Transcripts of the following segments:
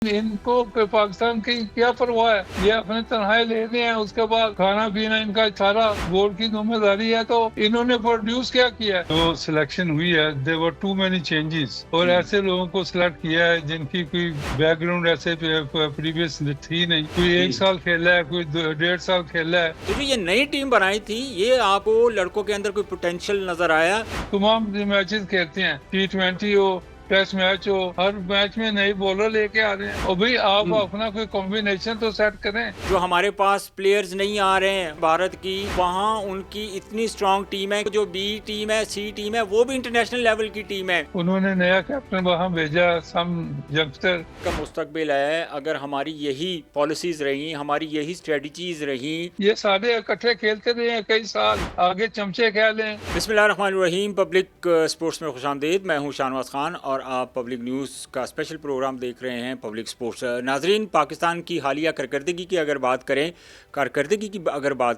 इनको पाकिस्तान की क्या परवाह है, ये अपने तनहाई लेते हैं, उसके बाद खाना पीना इनका सारा बोर्ड की जिम्मेदारी है। तो इन्होंने प्रोड्यूस क्या किया है? जो सिलेक्शन हुई है, there were too many changes, और ऐसे लोगों को सिलेक्ट किया है जिनकी कोई बैकग्राउंड ऐसे प्रीवियस थी नहीं। कोई 1 साल खेला है, कोई 1.5 साल खेला है। तो जो ये नई टीम बनाई थी, ये आपको लड़कों के अंदर कोई पोटेंशियल नजर आया? तमाम मैचेस खेलते हैं, T20 हो, टेस्ट मैच हो, हर मैच में नई बॉलर लेके आ रहे हैं। और भाई आप अपना कोई कॉम्बिनेशन तो सेट करें। जो हमारे पास प्लेयर्स नहीं आ रहे हैं भारत की, वहाँ उनकी इतनी स्ट्रांग टीम है। जो बी टीम है, सी टीम है, वो भी इंटरनेशनल लेवल की टीम है। उन्होंने नया कैप्टन वहाँ भेजा, सम यंगस्टर का मुस्तकबिल है। अगर हमारी यही पॉलिसीज रही, हमारी यही स्ट्रेटजीज रही, ये सारे इकट्ठे खेलते रहे हैं कई साल, आगे चमचे क्या लें। बिस्मिल्लाहिर्रहमानिर्रहीम। पब्लिक स्पोर्ट्स में खुशामदीद। मैं हूं शाहनवाज खान और आप पब्लिक न्यूज़ का स्पेशल प्रोग्राम देख रहे हैं, पब्लिक स्पोर्ट्स। नाजरीन, पाकिस्तान की हालिया कारकर्दगी की अगर बात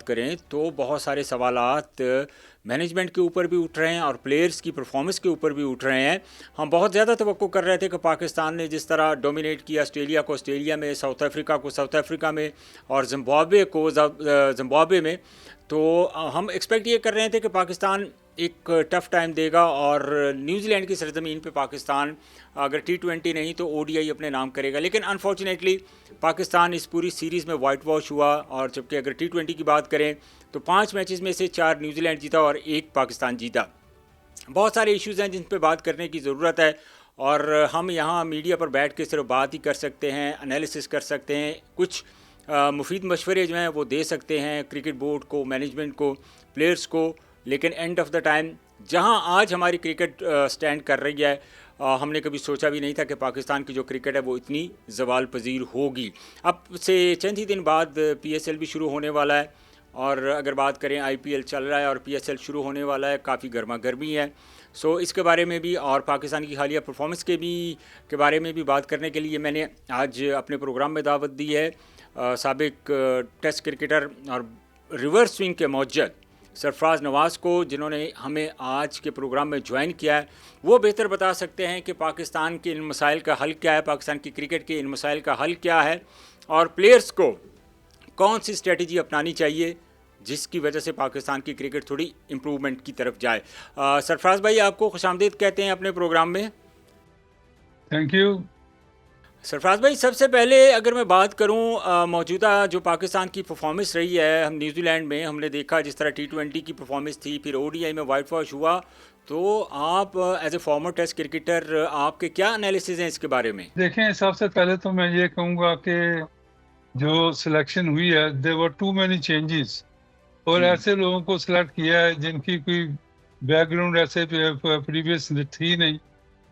करें तो बहुत सारे सवालात मैनेजमेंट के ऊपर भी उठ रहे हैं और प्लेयर्स की परफॉर्मेंस के ऊपर भी उठ रहे हैं। हम बहुत ज़्यादा तवक्को कर रहे थे कि पाकिस्तान ने जिस तरह डोमिनेट किया ऑस्ट्रेलिया को ऑस्ट्रेलिया में, साउथ अफ्रीका को साउथ अफ्रीका में और जिम्बाब्वे को जिम्बाब्वे में, तो हम एक्सपेक्ट ये कर रहे थे कि पाकिस्तान एक टफ़ टाइम देगा और न्यूजीलैंड की सरजमीन पे पाकिस्तान अगर T20 नहीं तो ODI अपने नाम करेगा। लेकिन अनफॉर्चुनेटली पाकिस्तान इस पूरी सीरीज़ में वाइट वॉश हुआ। और जबकि अगर T20 की बात करें तो 5 मैचेस में से 4 न्यूजीलैंड जीता और 1 पाकिस्तान जीता। बहुत सारे इश्यूज़ हैं जिन पे बात करने की ज़रूरत है और हम यहाँ मीडिया पर बैठ के सिर्फ बात ही कर सकते हैं, एनालिसिस कर सकते हैं, कुछ मुफीद मशवरे जो हैं वो दे सकते हैं क्रिकेट बोर्ड को, मैनेजमेंट को, प्लेयर्स को। लेकिन एंड ऑफ द टाइम जहां आज हमारी क्रिकेट स्टैंड कर रही है, हमने कभी सोचा भी नहीं था कि पाकिस्तान की जो क्रिकेट है वो इतनी ज़वाल पजीर होगी। अब से चंद ही दिन बाद PSL भी शुरू होने वाला है और अगर बात करें IPL चल रहा है और PSL शुरू होने वाला है, काफ़ी गर्मा गर्मी है। सो इसके बारे में भी और पाकिस्तान की हालिया परफॉर्मेंस के बारे में भी बात करने के लिए मैंने आज अपने प्रोग्राम में दावत दी है साबिक टेस्ट क्रिकेटर और रिवर्स स्विंग के मौजद सरफराज नवाज़ को, जिन्होंने हमें आज के प्रोग्राम में ज्वाइन किया है। वो बेहतर बता सकते हैं कि पाकिस्तान के इन मसाइल का हल क्या है, पाकिस्तान की क्रिकेट के इन मसाइल का हल क्या है और प्लेयर्स को कौन सी स्ट्रेटजी अपनानी चाहिए जिसकी वजह से पाकिस्तान की क्रिकेट थोड़ी इम्प्रूवमेंट की तरफ जाए। सरफराज भाई, आपको खुशामदीद कहते हैं अपने प्रोग्राम में। Thank you. सरफराज भाई, सबसे पहले अगर मैं बात करूं मौजूदा जो पाकिस्तान की परफॉर्मेंस रही है, हम न्यूजीलैंड में हमने देखा जिस तरह T20 की परफॉर्मेंस थी, फिर ODI में वाइट वॉश हुआ, तो आप as a former test cricketer आपके क्या एनालिसिस हैं इसके बारे में? देखें, सबसे पहले तो मैं ये कहूँगा कि जो सिलेक्शन हुई है, there were too many changes, और ऐसे लोगों को सिलेक्ट किया है जिनकी कोई बैकग्राउंड ऐसे प्रीवियस थी नहीं।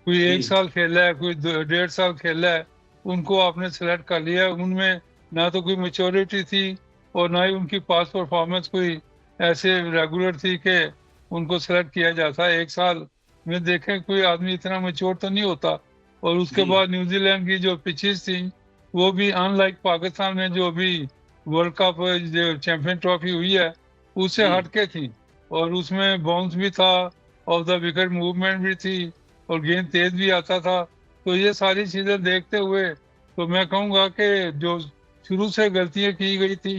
कोई 1 साल खेला है, कोई 1.5 साल खेला है, उनको आपने सेलेक्ट कर लिया। उनमें ना तो कोई मेच्योरिटी थी और ना ही उनकी पास परफॉर्मेंस कोई ऐसे रेगुलर थी कि उनको सेलेक्ट किया जाता। 1 साल में देखें कोई आदमी इतना मेच्योर तो नहीं होता। और उसके बाद न्यूजीलैंड की जो पिचेस थी वो भी अनलाइक पाकिस्तान में जो अभी वर्ल्ड कप जो चैंपियन ट्रॉफी हुई है उससे हटके थी, और उसमें बाउंस भी था, ऑफ द विकेट मूवमेंट भी थी और गेंद तेज भी आता था। तो ये सारी चीजें देखते हुए तो मैं कहूँगा कि जो शुरू से गलतियां की गई थी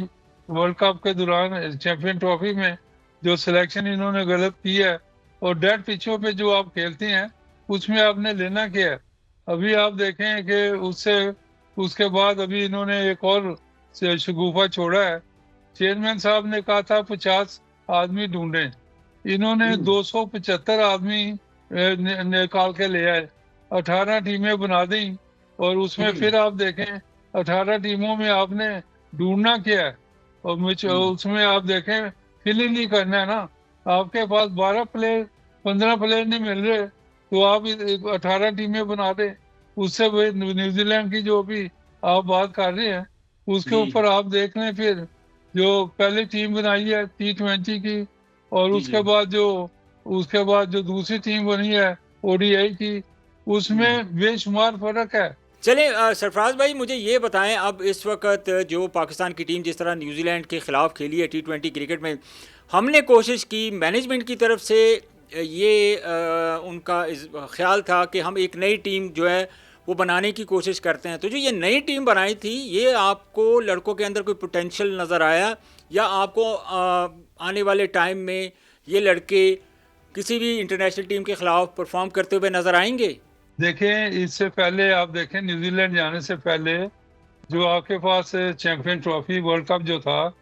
वर्ल्ड कप के दौरान चैंपियन ट्रॉफी में, जो सिलेक्शन इन्होंने गलत की है, और डेड पिचों पे जो आप खेलते हैं उसमें आपने लेना क्या है। अभी आप देखें कि उसके बाद अभी इन्होंने एक और शगुफा छोड़ा है। चेयरमैन साहब ने कहा था 50 आदमी ढूंढे, इन्होंने 275 आदमी निकाल के ले आए, 18 टीमें बना दी। और उसमें फिर आप देखें 18 टीमों में आपने ढूंढना क्या है, और उसमें आप देखें फिल ही नहीं करना है ना। आपके पास 12 प्लेयर 15 प्लेयर नहीं मिल रहे तो आप 18 टीमें बना दे। उससे न्यूजीलैंड की जो भी आप बात कर रहे हैं उसके ऊपर आप देख लें, फिर जो पहली टीम बनाई है T20 की, और उसके बाद जो दूसरी टीम बनी है ODI की, उसमें बेशुमार फर्क है। चलें सरफराज भाई, मुझे ये बताएं, अब इस वक्त जो पाकिस्तान की टीम जिस तरह न्यूजीलैंड के ख़िलाफ़ खेली है T20 क्रिकेट में, हमने कोशिश की मैनेजमेंट की तरफ से, ये उनका ख्याल था कि हम एक नई टीम जो है वो बनाने की कोशिश करते हैं। तो जो ये नई टीम बनाई थी, ये आपको लड़कों के अंदर कोई पोटेंशियल नज़र आया, या आपको आने वाले टाइम में ये लड़के किसी भी इंटरनेशनल टीम के खिलाफ परफॉर्म करते हुए नज़र आएंगे? देखें, इससे पहले आप देखें, न्यूजीलैंड जाने से पहले जो आपके पास चैंपियन ट्रॉफी वर्ल्ड कप जो था,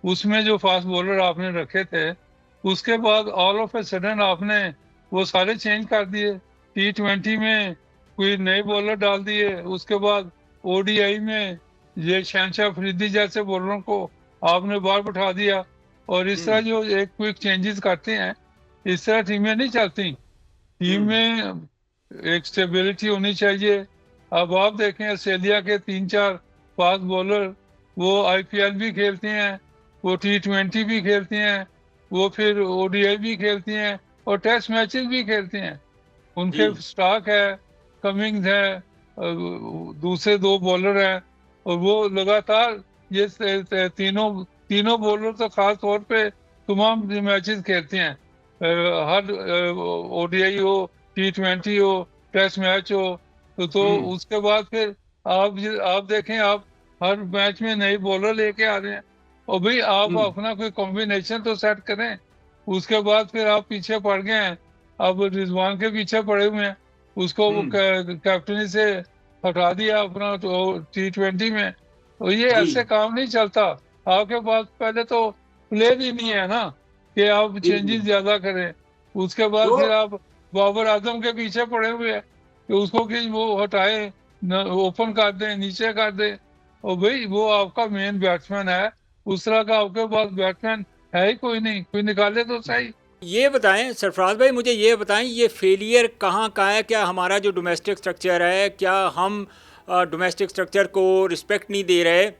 उसमें जो फास्ट बॉलर आपने रखे थे, उसके बाद ऑल ऑफ ए सडन आपने वो सारे चेंज कर दिए। T20 में कोई नए बॉलर डाल दिए, उसके बाद ODI में ये शहनशाह अफरीदी जैसे बॉलरों को आपने बाहर बैठा दिया। और इस तरह जो एक क्विक चेंजेस करते हैं, इस तरह टीमें नहीं चलती। टीम में एक स्टेबिलिटी होनी चाहिए। अब आप देखें, ऑस्ट्रेलिया के 3-4 फास्ट बॉलर वो IPL भी खेलते हैं, वो T20 भी खेलते हैं, वो फिर ODI भी खेलते हैं और टेस्ट मैचेस भी खेलते हैं। उनके स्टॉक है, कमिंग्स है, दूसरे 2 बॉलर हैं, और वो लगातार ये तीनों बॉलर तो खास तौर पे तमाम मैचेस खेलते हैं। हर ODI हो, T20 हो, टेस्ट मैच हो, तो उसके बाद फिर आप देखें, आप हर मैच में नए बॉलर लेके आ रहे हैं, और भाई आप अपना कोई कॉम्बिनेशन तो सेट करें। उसके बाद फिर आप पीछे पड़ गए हैं, अब रिजवान के पीछे पड़े हुए हैं, उसको कैप्टनी से हटा दिया अपना T20 में। तो ये ऐसे काम नहीं चलता। आपके पास पहले तो प्लेयर ही नहीं है ना कि आप चेंजेस ज्यादा करें। उसके बाद फिर आप बाबर आजम के पीछे पड़े हुए हैं कि उसको कि वो हटाए, ओपन कर दें, नीचे कर दें। और भाई वो आपका मेन बैट्समैन है, उस तरह का आपके पास बैट्समैन है ही कोई नहीं, कोई निकाले तो सही। ये बताएं सरफराज भाई, मुझे ये बताएं, ये फेलियर कहाँ का है? क्या हमारा जो डोमेस्टिक स्ट्रक्चर है, क्या हम डोमेस्टिक स्ट्रक्चर को रिस्पेक्ट नहीं दे रहे,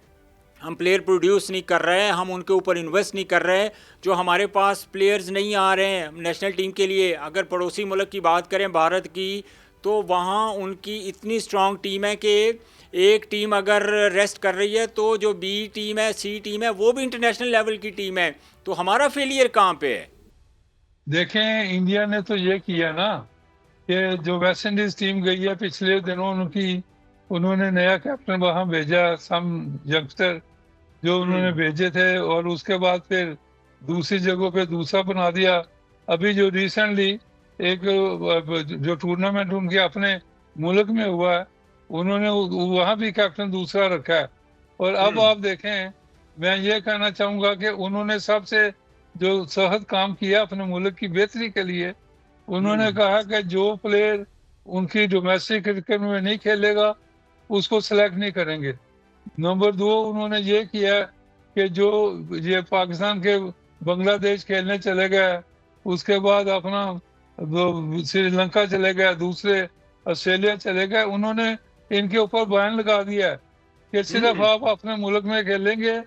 हम प्लेयर प्रोड्यूस नहीं कर रहे हैं, हम उनके ऊपर इन्वेस्ट नहीं कर रहे हैं, जो हमारे पास प्लेयर्स नहीं आ रहे हैं नेशनल टीम के लिए? अगर पड़ोसी मुल्क की बात करें भारत की, तो वहाँ उनकी इतनी स्ट्रॉन्ग टीम है कि एक टीम अगर रेस्ट कर रही है तो जो B टीम है, C टीम है, वो भी इंटरनेशनल लेवल की टीम है। तो हमारा फेलियर कहाँ पे है? देखें, इंडिया ने तो ये किया ना कि जो वेस्ट इंडीज टीम गई है पिछले दिनों, उन्होंने नया कैप्टन वहां भेजा, सम यंगस्टर जो उन्होंने भेजे थे, और उसके बाद फिर दूसरी जगहों पे दूसरा बना दिया। अभी जो रिसेंटली एक जो टूर्नामेंट उनके अपने मुल्क में हुआ है, उन्होंने वहां भी कैप्टन दूसरा रखा है। और अब आप देखें, मैं ये कहना चाहूंगा कि उन्होंने सबसे जो सहद काम किया अपने मुल्क की बेहतरी के लिए, उन्होंने कहा कि जो प्लेयर उनकी डोमेस्टिक क्रिकेट में नहीं खेलेगा उसको सिलेक्ट नहीं करेंगे। नंबर 2, उन्होंने ये किया कि जो ये पाकिस्तान के बांग्लादेश खेलने चले गए, उसके बाद अपना श्रीलंका चले गए, दूसरे ऑस्ट्रेलिया चले गए, उन्होंने इनके ऊपर बैन लगा दिया है कि सिर्फ आप अपने मुल्क में खेलेंगे,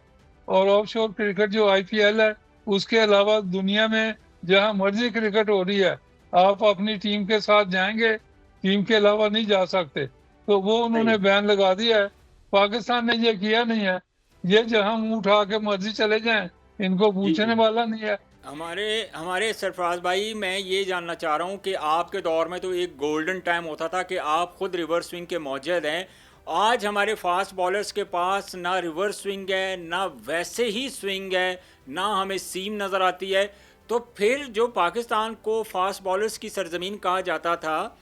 और ऑफशोर क्रिकेट जो IPL है, उसके अलावा दुनिया में जहां मर्जी क्रिकेट हो रही है, आप अपनी टीम के साथ जाएंगे, टीम के अलावा नहीं जा सकते। तो वो उन्होंने बैन लगा दिया है। पाकिस्तान ने ये किया नहीं है। ये जहां मुंह उठा के मर्जी चले जाएं, इनको पूछने वाला नहीं है। हमारे सरफराज भाई, मैं ये जानना चाह रहा हूँ कि आपके दौर में तो एक गोल्डन टाइम होता था कि आप खुद रिवर्स स्विंग के मौजूद हैं। आज हमारे फास्ट बॉलर्स के पास ना रिवर्स स्विंग है, ना वैसे ही स्विंग है, ना हमें सीम नज़र आती है। तो फिर जो पाकिस्तान को फास्ट बॉलर्स की सरजमीन कहा जाता था,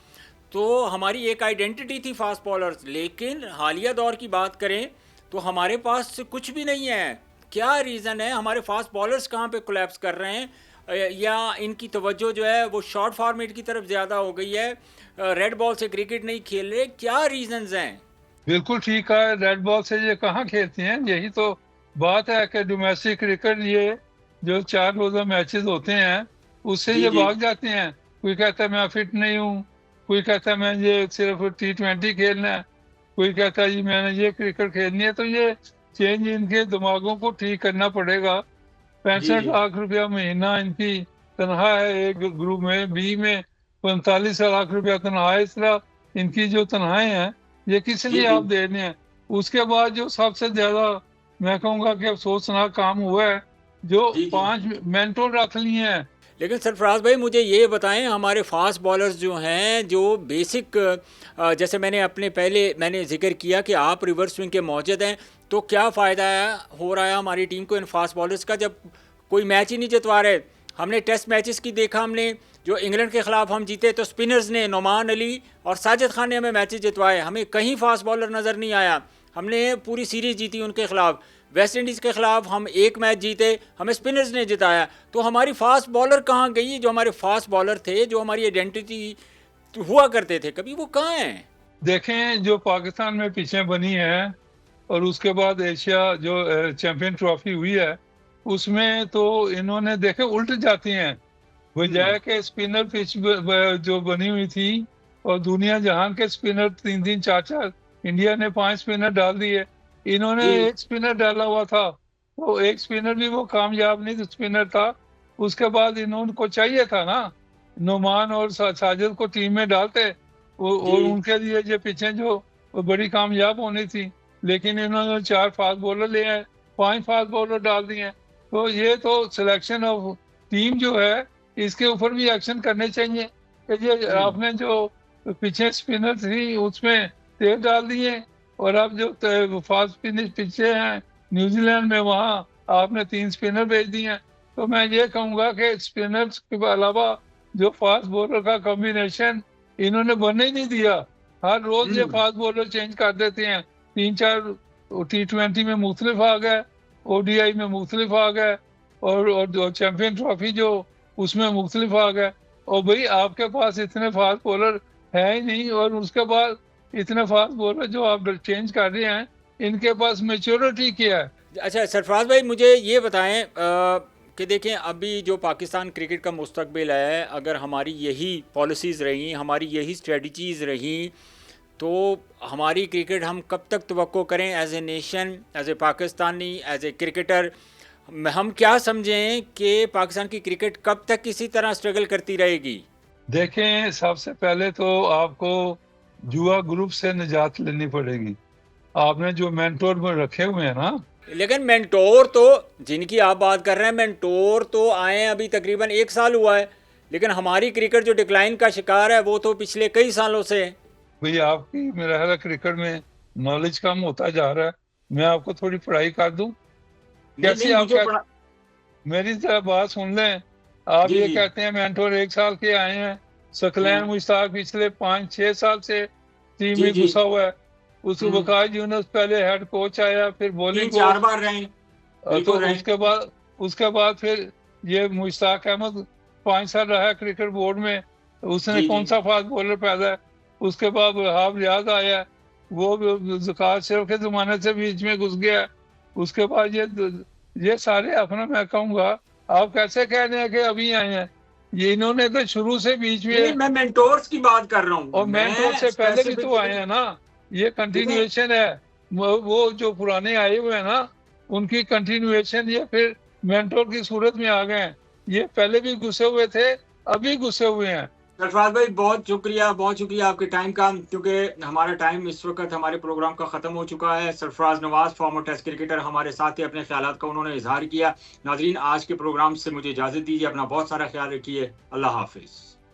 तो हमारी एक आइडेंटिटी थी फास्ट बॉलर्स। लेकिन हालिया दौर की बात करें तो हमारे पास कुछ भी नहीं है। क्या रीज़न है? हमारे फास्ट बॉलर्स कहाँ पे कोलैप्स कर रहे हैं, या इनकी तवज्जो जो है वो शॉर्ट फॉर्मेट की तरफ ज़्यादा हो गई है, रेड बॉल से क्रिकेट नहीं खेल रहे? क्या रीजंस हैं? बिल्कुल ठीक है, रेड बॉल से ये कहाँ खेलते हैं? यही तो बात है कि डोमेस्टिक क्रिकेट, ये जो 4 रोजा मैचेस होते हैं, उससे ये भाग जाते हैं। कोई कहता है मैं फिट नहीं हूँ, कोई कहता है मैं ये सिर्फ T20 खेलना है, कोई कहता है जी मैंने ये क्रिकेट खेलनी है। तो ये चेंज इनके दिमागों को ठीक करना पड़ेगा। 65 लाख रुपया महीना इनकी तनख्वाह है एक ग्रुप में, B में 45 लाख रुपया तनख्वाह है। इस तरह इनकी जो तनख्वाहें हैं, ये किस लिए आप दे रहे हैं? उसके बाद जो सबसे ज्यादा मैं कहूँगा कि अफसोसनाक काम हुआ है, जो 5 मेंटोर रख लिए हैं लेकिन सरफराज भाई मुझे ये बताएं, हमारे फास्ट बॉलर्स जो हैं, जो बेसिक, जैसे मैंने जिक्र किया कि आप रिवर्स स्विंग के मौजूद हैं, तो क्या फ़ायदा हो रहा है हमारी टीम को इन फास्ट बॉलर्स का जब कोई मैच ही नहीं जितवा रहे। हमने टेस्ट मैचेस की देखा, हमने जो इंग्लैंड के ख़िलाफ़ हम जीते तो स्पिनर्स ने, नोमान अली और साजिद खान ने हमें मैचेस जितवाए, हमें कहीं फास्ट बॉलर नज़र नहीं आया। हमने पूरी सीरीज़ जीती उनके ख़िलाफ़, वेस्ट इंडीज़ के ख़िलाफ़ हम एक मैच जीते, हमें स्पिनर्स ने जिताया। तो हमारी फास्ट बॉलर कहाँ गई? जो हमारे फास्ट बॉलर थे, जो हमारी आइडेंटिटी हुआ करते थे, कभी वो कहाँ हैं? देखें, जो पाकिस्तान में पिचें बनी हैं और उसके बाद एशिया जो चैंपियन ट्रॉफी हुई है, उसमें तो इन्होंने देखे उल्ट जाती हैं। बजाय के स्पिनर पिच जो बनी हुई थी, और दुनिया जहान के स्पिनर 3-3 4-4, इंडिया ने 5 स्पिनर डाल दिए, इन्होंने एक स्पिनर डाला हुआ था। तो एक स्पिनर भी वो कामयाब नहीं स्पिनर था। उसके बाद इनको चाहिए था ना, नुमान और साजिद को टीम में डालते, और उनके लिए जो पिचें जो वो बड़ी कामयाब होनी थी, लेकिन इन्होंने 4 फास्ट बॉलर ले आए, 5 फास्ट बॉलर डाल दिए। तो ये तो सिलेक्शन ऑफ टीम जो है, इसके ऊपर भी एक्शन करने चाहिए कि ये आपने जो पीछे स्पिनर थी उसमें तेल डाल दिए, और अब जो फास्ट फिनिश पिछे हैं न्यूजीलैंड में, वहाँ आपने 3 स्पिनर भेज दिए हैं। तो मैं ये कहूँगा कि स्पिनर्स के अलावा जो फास्ट बॉलर का कॉम्बिनेशन इन्होंने बनने ही नहीं दिया। हर रोज ये फास्ट बॉलर चेंज कर देते हैं, 3-4 T20 में मुख्तलिफ आ गए, ODI में मुख्तलिफ आ गए, और चैंपियन ट्रॉफी जो उसमें मुख्तलिफ आ गए। और भाई आपके पास इतने फास्ट बॉलर है ही नहीं, और उसके बाद इतने फास्ट बॉलर जो आप चेंज कर रहे हैं, इनके पास मेच्योरिटी क्या है? अच्छा सरफराज भाई, मुझे ये बताएं कि देखें, अभी जो पाकिस्तान क्रिकेट का मुस्तकबिल है, अगर हमारी यही पॉलिसीज़ रही, हमारी यही स्ट्रेटजीज़ रही, तो हमारी क्रिकेट हम कब तक तवक्को करें as a nation, as a Pakistani, as a cricketer? हम क्या समझें कि पाकिस्तान की क्रिकेट कब तक इसी तरह स्ट्रगल करती रहेगी? देखें, सबसे पहले तो आपको जुआ ग्रुप से निजात लेनी पड़ेगी। आपने जो मेंटोर में रखे हुए हैं ना, लेकिन मेंटोर तो, जिनकी आप बात कर रहे हैं, मेंटोर तो आए अभी तकरीबन 1 साल हुआ है, लेकिन हमारी क्रिकेट जो डिक्लाइन का शिकार है वो तो पिछले कई सालों से है। भैया आपकी मेरा ख्याल क्रिकेट में नॉलेज कम होता जा रहा है। मैं आपको थोड़ी पढ़ाई कर दूं? कैसे आप मेरी तरह बात सुन लें। आप ये कहते हैं मेंटोर 1 साल के आए हैं, सकलैन मुश्ताक पिछले 5-6 साल से टीम में घुसा हुआ है। उस वकास यूनुस पहले हेड कोच आया, फिर बॉलिंग 4 बार रहे, तो उसके बाद फिर ये मुश्ताक अहमद 5 साल रहा है क्रिकेट बोर्ड में, उसने कौन सा फास्ट बॉलर पैदा है। उसके बाद वहाब रियाज आया, वो ज़कात शेख के जमाने से बीच में घुस गया। उसके बाद ये सारे अपना, मैं कहूँगा, आप कैसे कह रहे हैं कि अभी आए हैं? ये इन्होंने तो शुरू से बीच में, मैं मेंटोर्स की बात कर रहा हूँ, और मेंटोर से पहले भी तो आए हैं ना। ये कंटिन्यूएशन है, वो जो पुराने आए हुए हैं ना, उनकी कंटिन्यूएशन ये फिर मेंटोर की सूरत में आ गए हैं। ये पहले भी घुसे हुए थे, अभी घुसे हुए हैं। सरफराज भाई बहुत शुक्रिया आपके टाइम का, क्योंकि हमारा टाइम इस वक्त हमारे प्रोग्राम का ख़त्म हो चुका है। Sarfaraz Nawaz, former test cricketer, हमारे साथ ही अपने ख्यालात का उन्होंने इजहार किया। नाजरीन, आज के प्रोग्राम से मुझे इजाज़त दीजिए, अपना बहुत सारा ख्याल रखिए। अल्लाह हाफिज़।